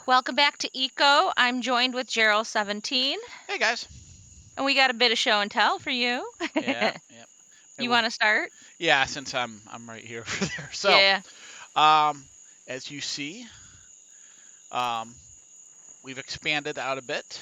Welcome back to Eco. I'm joined with Gerald17, Hey guys. and we got a bit of show and tell for you. Yeah, yeah. Hey, You well, want to start? yeah, since I'm right here over there. So, Yeah. um, as you see, um, we've expanded out a bit.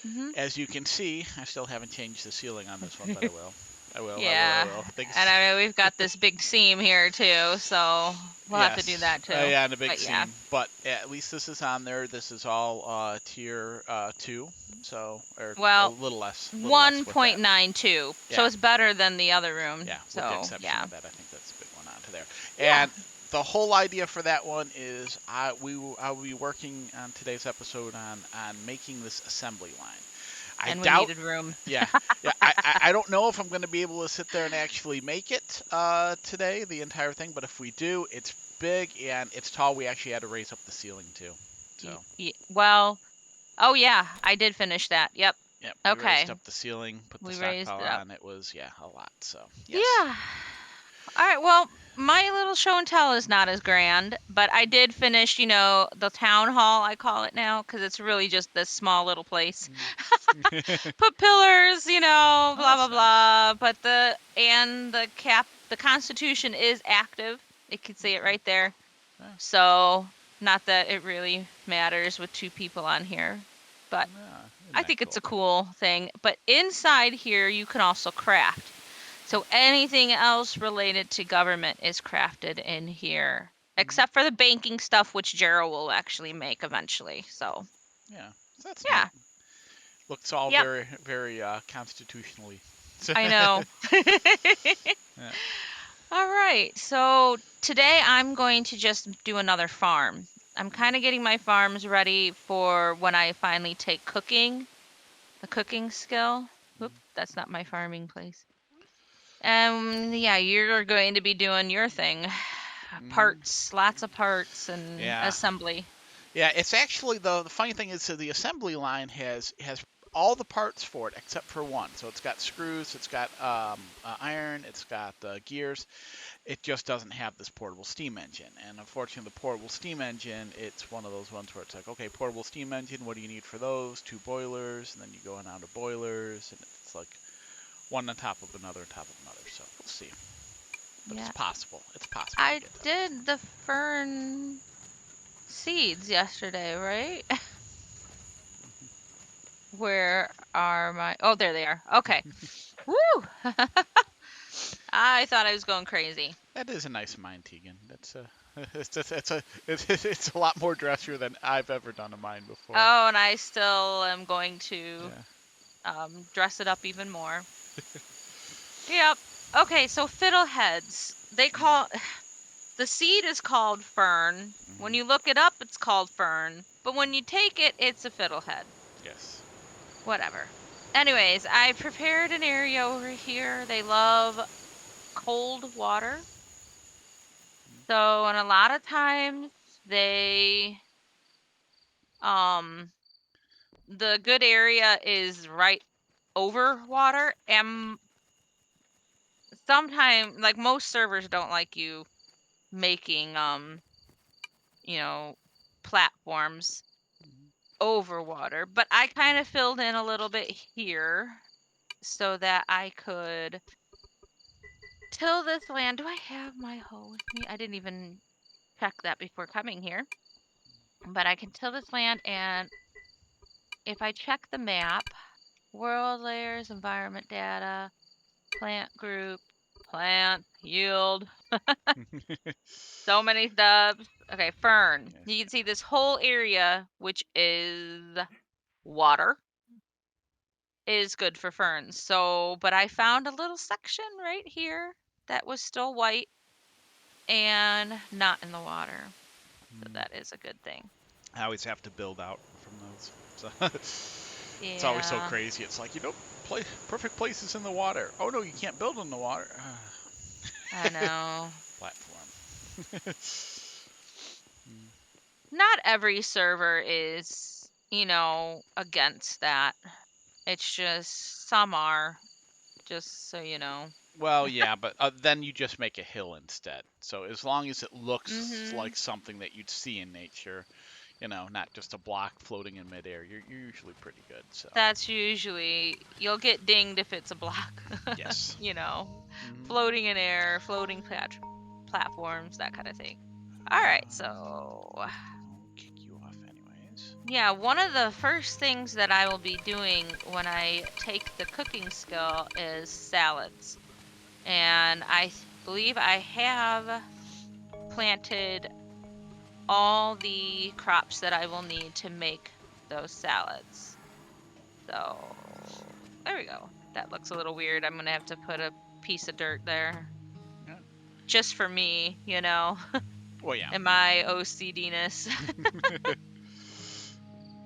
hmm As you can see, I still haven't changed the ceiling on this one, but I will. I will. I will. I Yeah. will. And Thanks. I know we've got this big seam here too, so we'll have to do Yes. that too. Yeah, and a big But yeah. seam, but at least this is on there. This is all tier 2, so or a Well, little less with that. 1.92. So Yeah. it's better than the other room. Yeah, with the So, exception yeah. of that, I think that's a big one onto there. Yeah. And the whole idea for that one is I will be working on today's episode on making this assembly line. I And we doubt. needed room. Yeah, yeah. I don't know if I'm going to be able to sit there and actually make it today, the entire thing. But if we do, it's big and it's tall. We actually had to raise up the ceiling too. So Well, oh yeah, I did finish that. Yep. yeah, we raised Okay. up the ceiling, put the We stock raised power it up. on. It was a lot. So yes. Yeah. All right, well, my little show and tell is not as grand, but I did finish, the town hall, I call it now, because it's really just this small little place. Put pillars, Oh, blah blah that's nice. blah. But the Constitution is active. It can see it Okay. right there. Yeah. So, not that it really matters with two people on here, but Yeah, isn't I that think it's cool? a cool thing. But inside here, you can also craft. So anything else related to government is crafted in here, Hmm. except for the banking stuff, which Gerald will actually make eventually. So, Yeah, so that's neat. yeah. Looks all Yep. very, very constitutionally. I know. Yeah. All right. So today I'm going to just do another farm. I'm kind of getting my farms ready for when I finally take the cooking skill. Whoop, that's not my farming place. Yeah, you're going to be doing your thing. Hmm. Parts, lots of parts and Yeah. assembly. Yeah. It's actually the funny thing is that the assembly line has all the parts for it except for one. So it's got screws, it's got iron, it's got gears. It just doesn't have this portable steam engine. And unfortunately, the portable steam engine, it's one of those ones where it's like, okay, portable steam engine, what do you need for those? Two boilers, and then you go on down to boilers, and it's like one on top of another on top of another. So we'll see. But it's Yeah, possible. It's possible to I get that done. did the fern seeds yesterday, right? Where are my? Oh, there they are. Okay. Woo! I thought I was going crazy. That is a nice mine, Tegan. That's a it's a lot more dressier than I've ever done a mine before. Oh, and I still am going to Yeah. dress it up even more. Yep. Okay, so fiddleheads. They call the seed is called fern. When Hmm. you look it up, it's called fern. But when you take it, it's a fiddlehead. Yes. Whatever. Anyways, I prepared an area over here. They love cold water. So, and a lot of times they um the good area is right over water, and sometimes like most servers don't like you making you know platforms over water, but I kind of filled in a little bit here so that I could till this land. Do I have my hoe with me? I didn't even check that before coming here, but I can till this land, and if I check the map, world layers, environment data, plant group, plant yield, so many stubs. Okay, fern. Yes. You can see this whole area, which is water, is good for ferns. So, but I found a little section right here that was still white and not in the water. So Mm. that is a good thing. I always have to build out from those. So it's always so Yeah, crazy. It's like, perfect places in the water. Oh no, you can't build in the water. I know. Platform. Mm. Not every server is, against that. It's just some are, just so you know. Well, yeah, but then you just make a hill instead. So as long as it looks Mhm. like something that you'd see in nature, not just a block floating in midair, you're usually pretty good. So That's usually you'll get dinged if it's a block. yes. you know, Hmm. floating in air, floating platforms, that kind of thing. All right, so I'll kick you off anyways. yeah, one of the first things that I will be doing when I take the cooking skill is salads. And I believe I have planted all the crops that I will need to make those salads. So there we go. That looks a little weird. I'm gonna have to put a piece of dirt there. Yeah. Just for me, Well, yeah. and my OCDness.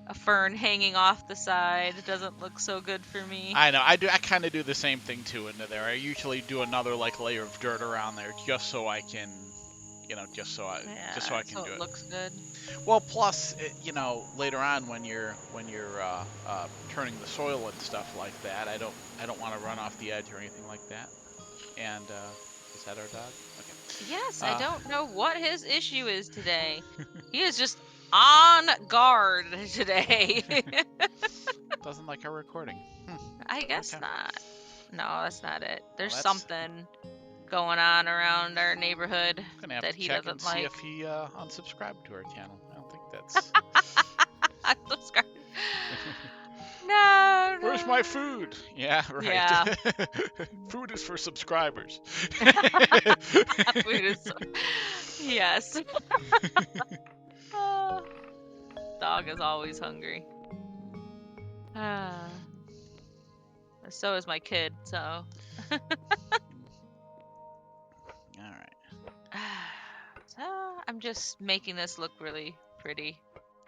A fern hanging off the side doesn't look so good for me. I know. I do. I kind of do the same thing too into there. I usually do another like layer of dirt around there just so I can, just so Yeah, I can so do it it. looks good. Well, plus, later on when you're turning the soil and stuff like that, I don't want to run off the edge or anything like that. And is that our dog? Okay. Yes, I Uh, don't know what his issue is today. He is just on guard today. doesn't like our recording. I guess Okay. not. No, that's not it. Well, There's that's something going on around our neighborhood gonna have that to he check and doesn't see like. if he unsubscribed to our channel. I don't think that's. I'm subscribed. No, Where's my no. food? Yeah, right. Yeah. Food is for subscribers. Food is so... Yes. Oh, dog is always hungry. Ah, so is my kid, so. All right. So I'm just making this look really pretty.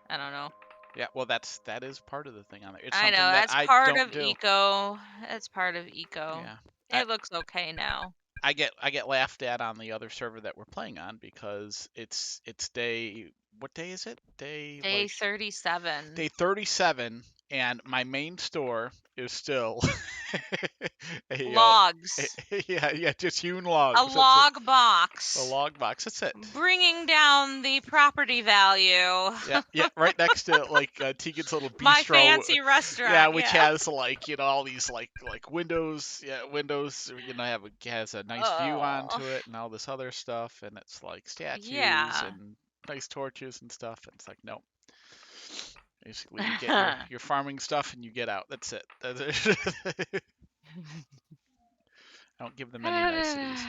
I don't know. Yeah, well, that is part of the thing on there. It's I know something that that's I part don't of do. eco. That's part of eco. Yeah, I It looks okay now. I get laughed at on the other server that we're playing on because it's day. What day is it? Day 37. Day 37, and my main store is still a Logs. yeah, just hewn A logs. That's it. log A box. log box. That's it. Bringing down the property value. Yeah, yeah, right next to like Tegan's little My bistro. fancy Yeah, restaurant, which yeah. has like all these like windows. Yeah, windows. Has a nice view Oh, onto it and all this other stuff, and it's like statues yeah. and nice torches and stuff. And it's like no. Basically, you get your farming stuff and you get out. That's it. That's it. I don't give them any niceties.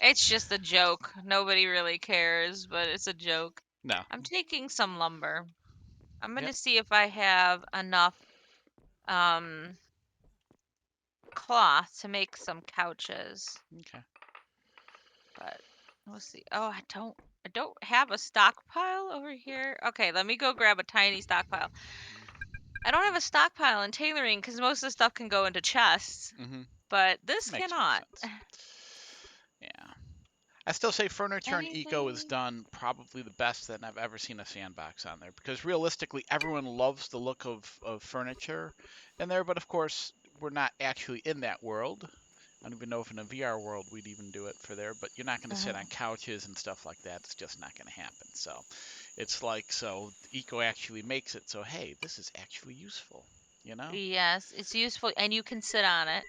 It's just a joke. Nobody really cares, but it's a joke. No. I'm taking some lumber. I'm Yep. gonna see if I have enough um cloth to make some couches. Okay. But we'll see. Oh, I don't have a stockpile over here. Okay, let me go grab a tiny stockpile. I don't have a stockpile in tailoring because most of the stuff can go into chests, Mm-hmm. but this Makes more cannot. sense. Yeah. I still say furniture and eco is Anything? done probably the best that I've ever seen a sandbox on there because realistically, everyone loves the look of furniture in there, but of course, we're not actually in that world. I don't even know if in a VR world we'd even do it for there, but you're not going to sit on couches and stuff like that. It's just not going to happen. So it's like, so eco actually makes it so, hey, this is actually useful, you know? Yes, it's useful and you can sit on it.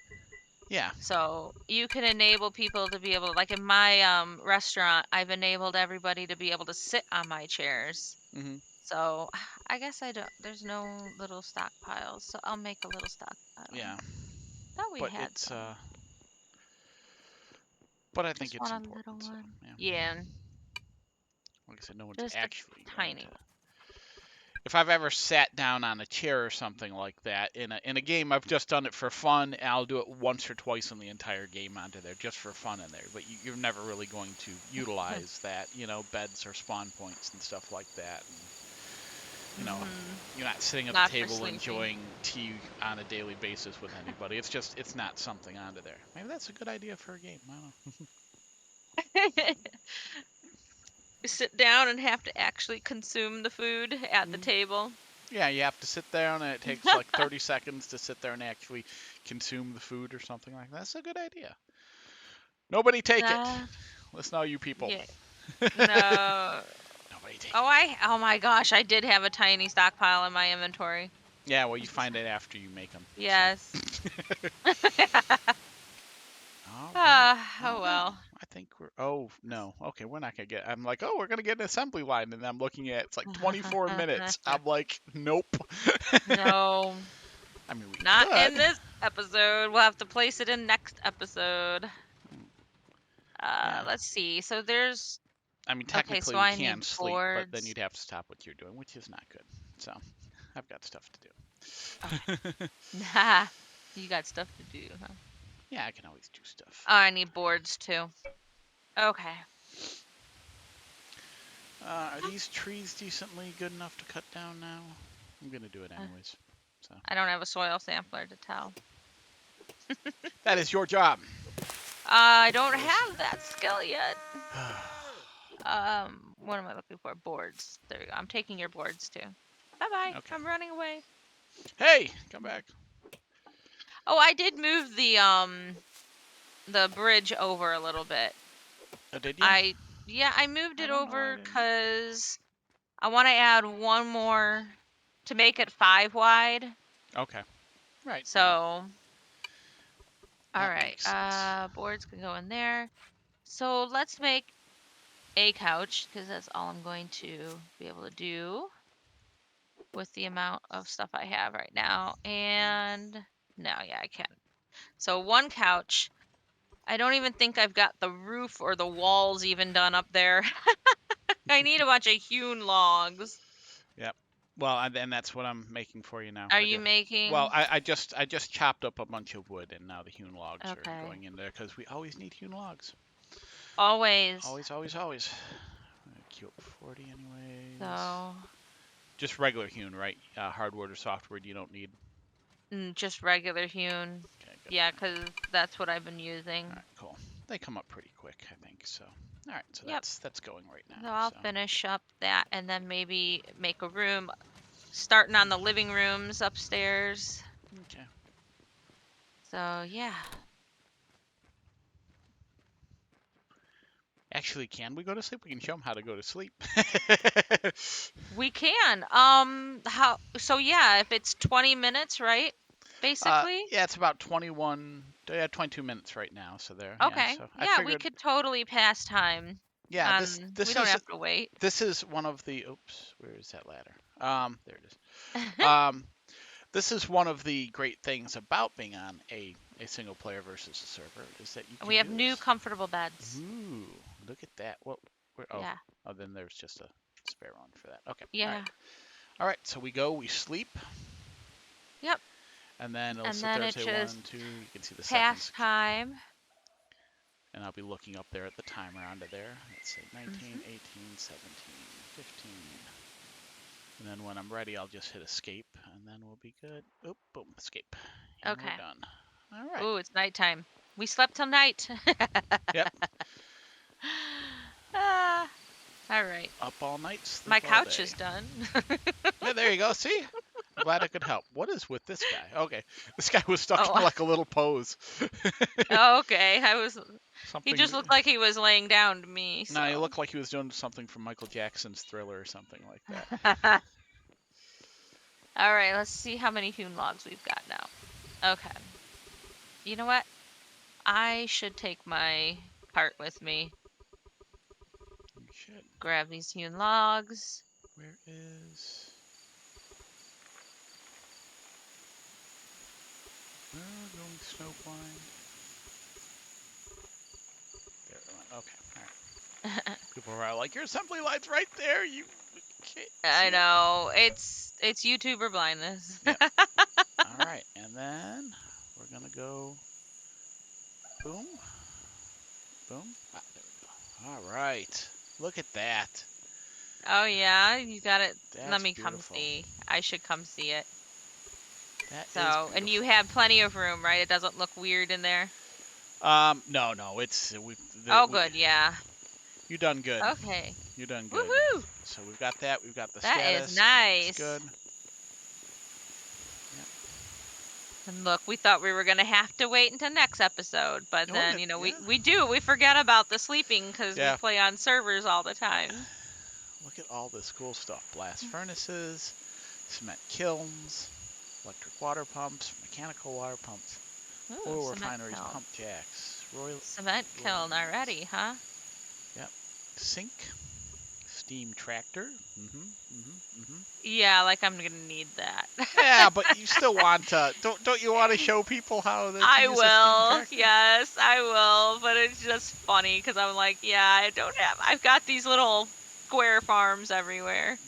Yeah. So you can enable people to be able to, like in my restaurant, I've enabled everybody to be able to sit on my chairs. Hmm. So I guess I don't, there's no little stockpiles. So I'll make a little stockpile. Yeah. Thought we But had it's, some. but I think Just it's want a little important. So, one. yeah. Yeah, Like I said, no one's just a actually going tiny to. one. If I've ever sat down on a chair or something like that in a game, I've just done it for fun, and I'll do it once or twice in the entire game onto there, just for fun in there. But you're never really going to utilize that, beds or spawn points and stuff like that. And, Mm-hmm. you're not sitting at the Not for table sleeping. enjoying tea on a daily basis with anybody. It's not something onto there. Maybe that's a good idea for a game. I don't know. Sit down and have to actually consume the food at the Mhm. table. Yeah, you have to sit down, and it takes like 30 seconds to sit there and actually consume the food or something like that. That's a good idea. Nobody take it. Uh, Listen, all you people. yeah. No. what are you taking? Oh my gosh, I did have a tiny stockpile in my inventory. Yeah, well, you find it after you make them. Yes. So. All right. Oh Oh no, well. I think we're. Oh no. Okay, we're not gonna get. I'm like, oh, we're gonna get an assembly line, and I'm looking at it's like 24 minutes. I'm like, nope. No, I mean, we not in could. this episode. We'll have to place it in next episode. Yeah. Let's see. So there's I mean, okay, technically so we I can need sleep, but then boards. you'd have to stop what you're doing, which is not good. So, I've got stuff Okay. to do. Nah, you got stuff to do, huh? Yeah, I can always do stuff. Oh, I need boards too. Okay. Are these trees decently good enough to cut down now? I'm gonna do it anyways. So I don't have a soil sampler to tell. that is your job. I don't have that skill yet. What am I looking for? Boards. There you go. I'm taking your boards too. Bye bye. Okay. I'm running away. Hey, come back. Oh, I did move the bridge over a little bit. Oh, did you? Yeah, I moved I it don't know why I over didn't. because I want to add one more to make it 5 wide. Okay. Right. So, Yeah, all that right. makes sense. Boards can go in there. So let's make a couch because that's all I'm going to be able to do with the amount of stuff I have right now. And no, yeah, I can. So one couch. I don't even think I've got the roof or the walls even done up there. I need a bunch of hewn logs. Yep. Well, and that's what I'm making for you now. Are you making? I just chopped up a bunch of wood, and now the hewn logs are Okay. going in there because we always need hewn logs. Always. Always, always, always. Queue up 40 anyways. So, Just regular hewn, right? Hardwood or softwood you don't need. just regular hewn. Okay, good. Yeah, because that's what I've been using. All right, cool. They come up pretty quick, I think. So, all right, so Yep. that's going right now. So I'll finish up that and then maybe make a room, starting on the living rooms upstairs. Okay. So yeah. Actually, can we go to sleep? We can show them how to go to sleep. We can. How? So yeah, if it's 20 minutes, right? Basically. Yeah, it's about 22 minutes right now. So there. Yeah. Okay. So I Yeah, we figured. could totally pass time. Yeah. We This don't is have to wait. this is one of the. Oops. Where is that ladder? There it is. This is one of the great things about being on a single player versus a server is that you can We have do new this. comfortable beds. Ooh, look at that. Well, Yeah. oh, then there's just a spare one for that. Okay. Yeah. All right. So we sleep. Yep. And then it'll And sit then there it and say just 1, 2. You can see the pass seconds. time. And I'll be looking up there at the timer onto there. Let's say 19, 18, 17, 15. And then when I'm ready, I'll just hit escape, and then we'll be good. Oop, boom, escape. And Okay. we're done. All right. Ooh, it's nighttime. We slept till night. Yep. Ah, all right. Up all night, sleep My all couch day. is done. Yeah, there you go. See? I'm glad I could help. What is with this guy? Okay. This guy was stuck Oh. in like a little pose. Oh, okay. He Something. just looked like he was laying down to me. So. No, he looked like he was doing something from Michael Jackson's Thriller or something like that. All right, let's see how many hewn logs we've got now. Okay. You know what? I should take my cart with me. You should. Grab these hewn logs. Where is... going snowblind. There it went. Okay, alright. People are like, your assembly line's right there. You can't I see know. It's YouTuber blindness. Yep. Alright, and then we're gonna go boom. Boom. Ah, there we go. Alright. Look at that. Oh yeah, you got it. That's Let me beautiful. come see. I should come see it. That So, is and you beautiful. have plenty of room, right? It doesn't look weird in there. No, it's Good, yeah. You done good. Okay. You done good. Woohoo! So we've got that. We've got the That status. is nice. Good. And look, we thought we were gonna have to wait until next episode, but Oh, then yeah. we forget about the sleeping because Yeah. we play on servers all the time. Look at all this cool stuff. Blast furnaces, cement kilns, electric water pumps, mechanical water pumps, Ooh, oil cement refineries, kiln. pump jacks, Cement kiln royals. already, huh? Yep. Sink, steam tractor. Mm-hmm. Yeah, like I'm gonna need that. Yeah, but you still want to, don't you want to show people how to I use a steam will, tractor? yes, I will, but it's just funny because I'm like, yeah, I've got these little square farms everywhere.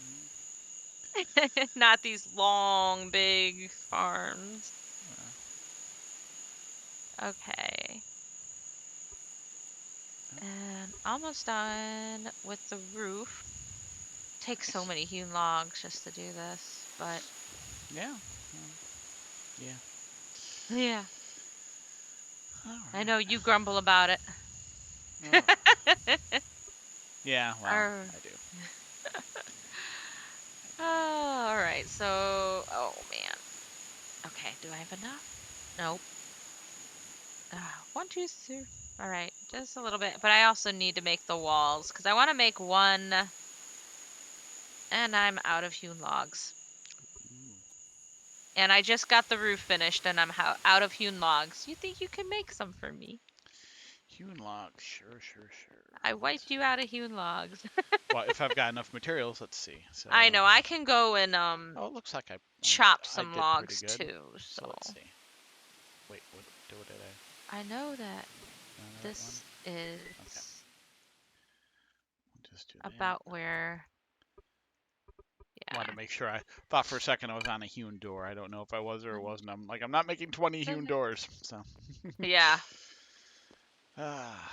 Not these long, big farms. Okay. And almost done with the roof. Takes so Nice. many hewn logs just to do this, but Yeah. Yeah. yeah, All I know right. you grumble about it. Oh, yeah, well, Arr. I do. Oh, all right. So, oh man. Okay, do I have enough? Nope. One, two, three. All right, just a little bit. But I also need to make the walls because I want to make one, and I'm out of hewn logs. Ooh, And I just got the roof finished, and I'm out of hewn logs. You think you can make some for me? hewn logs. Sure. I wiped you out of hewn logs. Well, if I've got enough materials, let's see. So, I know I can go and oh, it looks like chop I some did pretty logs good. too. So So let's see. Wait, what did I? I know that On the right one? this Okay, is we'll just do that. about where, Wanted to yeah. make sure. I thought for a second I was on a hewn door. I don't know if I was or wasn't. I'm like, I'm not making 20 hewn doors. So, Yeah. ah,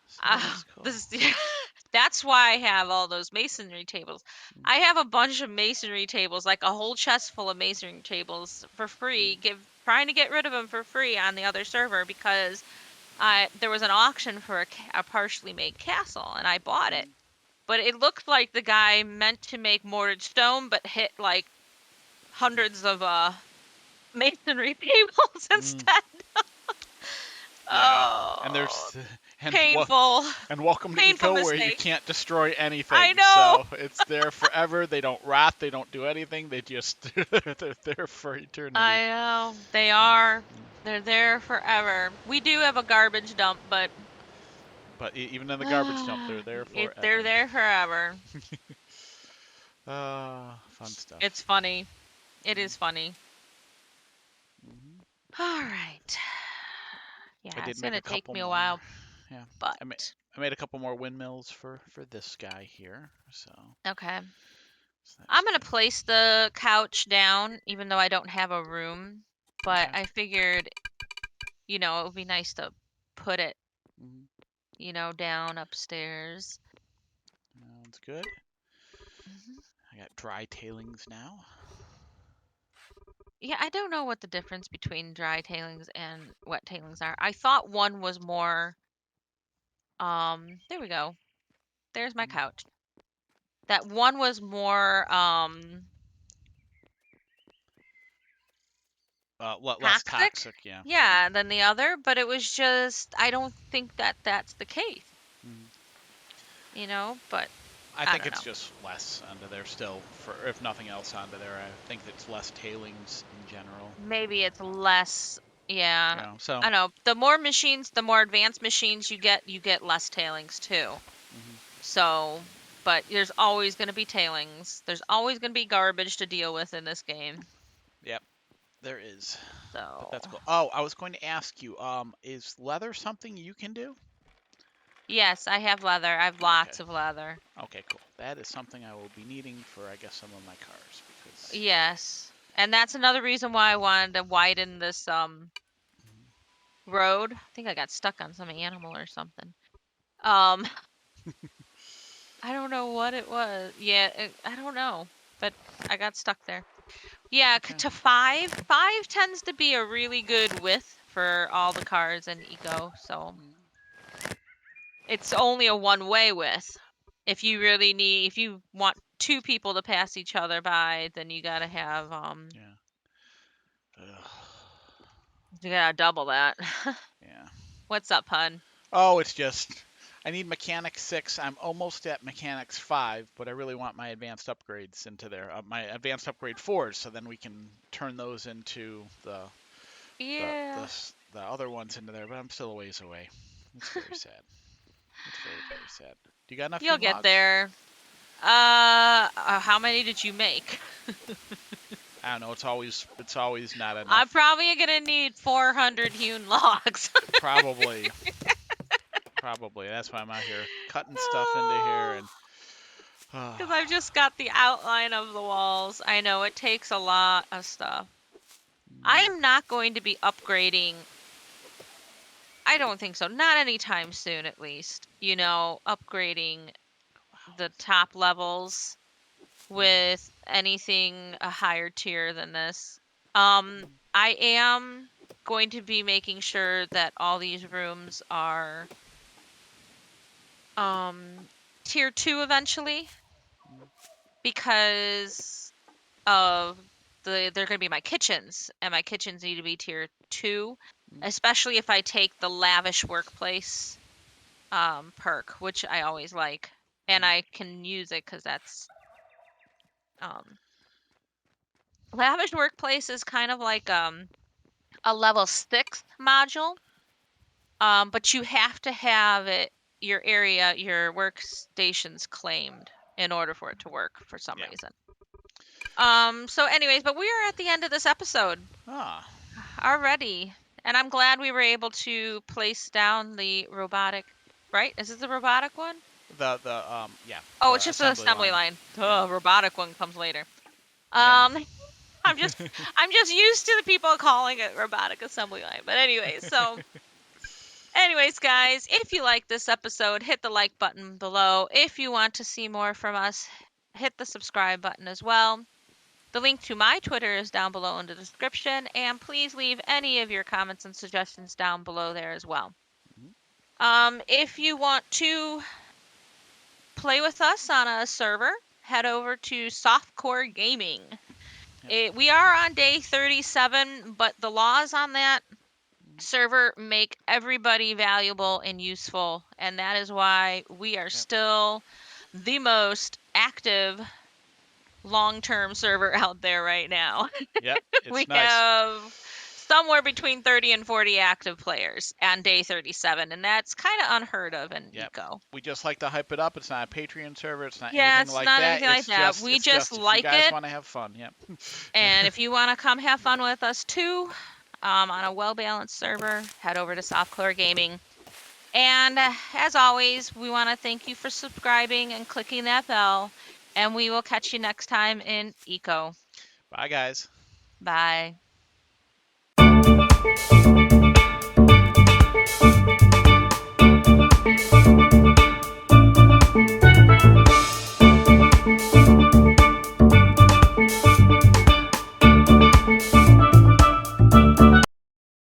so that's Ah, cool. this that's why I have all those masonry tables. I have a bunch of masonry tables, like a whole chest full of masonry tables for free, trying to get rid of them for free on the other server because there was an auction for a partially made castle and I bought it. But it looked like the guy meant to make mortared stone but hit like hundreds of masonry tables Mm, instead. yeah, and Oh, there's and what painful. and welcome to Painful Eco, where you mistake. can't destroy anything. I know. So it's there forever. They don't rot. They don't do anything. They just they're there for eternity. I know. They are. They're there forever. We do have a garbage dump, but But even in the garbage dump, they're there they're forever. there forever. Fun It's stuff. funny. It is funny. Hmm. All right. I Yeah, did it's make gonna a take couple me a more. while, Yeah, but I made a couple more windmills for this guy here. okay. So that's I'm gonna good. place the couch down, even though I don't have a room. But Okay. I figured, it would be nice to put it, Hmm. down upstairs. Sounds good. Mhm. I got dry tailings now. Yeah, I don't know what the difference between dry tailings and wet tailings are. I thought one was more, there we go. There's my Mm. couch. That one was more, Less toxic, toxic. Yeah. Yeah. yeah, than the other, but it was just, I don't think that that's the case, Mhm. but I I think don't it's know. just less under there still, for if nothing else onto there. I think it's less tailings in general. Maybe it's less, yeah. So. I know. The more machines, the more advanced machines you get less tailings too. Hmm. So, but there's always going to be tailings. There's always going to be garbage to deal with in this game. Yep, there is. But So, that's cool. Oh, I was going to ask you, is leather something you can do? yes, I have leather. I have Okay. lots of leather. Okay, cool. That is something I will be needing for, I guess, some of my cars because. Yes. And that's another reason why I wanted to widen this road. I think I got stuck on some animal or something. Um, I don't know what it was. Yeah, I don't know, but I got stuck there. Yeah, Okay. to five. Five tends to be a really good width for all the cars in Eco, so it's only a one-way width. If you want two people to pass each other by, then you gotta have Yeah. Ugh. you gotta double that. Yeah. What's up, hun? Oh, it's just I need Mechanics 6. I'm almost at Mechanics 5, but I really want my advanced upgrades into there. My advanced upgrade 4s, so then we can turn those into the Yeah. the the other ones into there. But I'm still a ways away. It's very sad. It's very, very sad. Do you got enough You'll hewn get logs? there. How many did you make? I don't know. It's always not I'm enough. probably gonna need 400 hewn logs. Probably, probably. That's why I'm out here cutting stuff into here and. Because I've just got the outline of the walls. I know it takes a lot of stuff. I am not going to be upgrading. I don't think so. Not anytime soon, at least. Upgrading the top levels with anything a higher tier than this. I am going to be making sure that all these rooms are tier 2 eventually because of they're going to be my kitchens, and my kitchens need to be tier 2, especially if I take the lavish workplace perk, which I always like, and I can use it because that's um lavish workplace is kind of like a level 6 module, but you have to have your area, your workstations claimed in order for it to work for some Yeah. reason. So anyways, but we are at the end of this episode Ah. already, and I'm glad we were able to place down the robotic, right? Is this the robotic one? Yeah, Oh, it's the just the assembly assembly line. line. Yeah. The robotic one comes later. Yeah. Um, I'm just I'm just used to the people calling it robotic assembly line. But anyways, guys, if you like this episode, hit the like button below. If you want to see more from us, hit the subscribe button as well. The link to my Twitter is down below in the description, and please leave any of your comments and suggestions down below there as well. Mhm. If you want to play with us on a server, head over to SoftCore Gaming. Yep. We are on day 37, but the laws on that server make everybody valuable and useful, and that is why we are Yep. still the most active long-term server out there right now. Yep. We It's nice. have somewhere between 30 and 40 active players on day 37, and that's kind of unheard of in Yep. eco. We just like to hype it up. It's not a Patreon server. It's not Yeah, anything it's like not that. anything like that. We It's just just if you like guys it, want to have fun. Yep. and if you want to come have fun with us too, on a well-balanced server, head over to Softcore Gaming. And as always, we want to thank you for subscribing and clicking that bell, and we will catch you next time in Eco. Bye, guys. Bye.